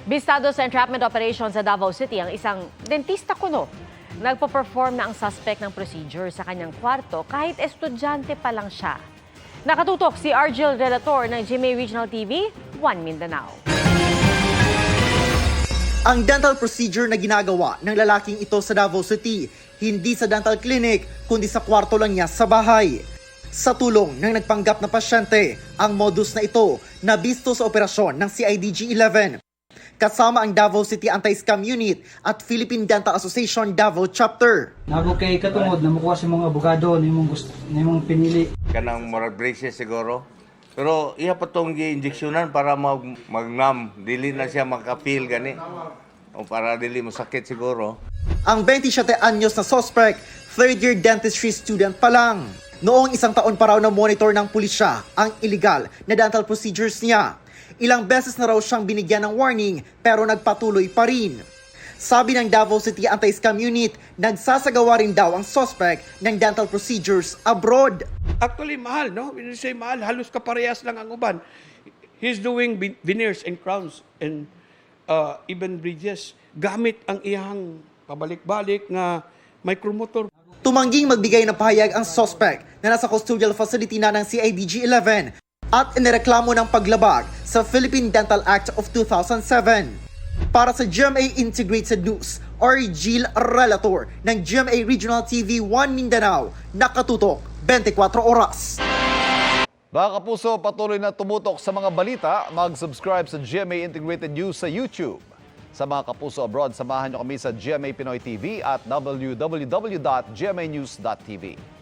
Bistado sa entrapment operation sa Davao City ang isang dentista kuno. Nagpo-perform na ang suspect ng procedure sa kanyang kwarto kahit estudyante pa lang siya. Nakatutok si Argel Relator ng GMA Regional TV, 1 Mindanao. Ang dental procedure na ginagawa ng lalaking ito sa Davao City, hindi sa dental clinic, kundi sa kwarto lang niya sa bahay. Sa tulong ng nagpanggap na pasyente, ang modus na ito nabisto sa operasyon ng CIDG-11. Kasama ang Davao City Anti-Scam Unit at Philippine Dental Association Davao Chapter. Nabo kay katungod na makuha sa mga abogado ni mong pinili. Kanang moral braces siguro. Pero iya pa tong gi-injeksyonan para magnam, dili na siya makapil gani. O para dili mo sakit siguro. Ang 27 anyos na suspect, third-year dentistry student pa lang. Noong isang taon pa raw na monitor ng pulisya ang illegal na dental procedures niya. Ilang beses na raw siyang binigyan ng warning pero nagpatuloy pa rin. Sabi ng Davao City Anti-Scam Unit, nagsasagawa rin daw ang suspect ng dental procedures abroad. Actually, mahal, no? When you say mahal, halos kaparehas lang ang uban. He's doing veneers and crowns and even bridges. Gamit ang iyang pabalik-balik na micromotor. Tumangging magbigay ng pahayag ang suspect na nasa custodial facility na ng CIDG-11 at inireklamo ng paglabag sa Philippine Dental Act of 2007. Para sa GMA Integrated News, Argel Relator ng GMA Regional TV 1 Mindanao, nakatutok 24 oras. Mga kapuso, patuloy na tumutok sa mga balita, mag-subscribe sa GMA Integrated News sa YouTube. Sa mga kapuso abroad, samahan nyo kami sa GMA Pinoy TV at www.gmanews.tv.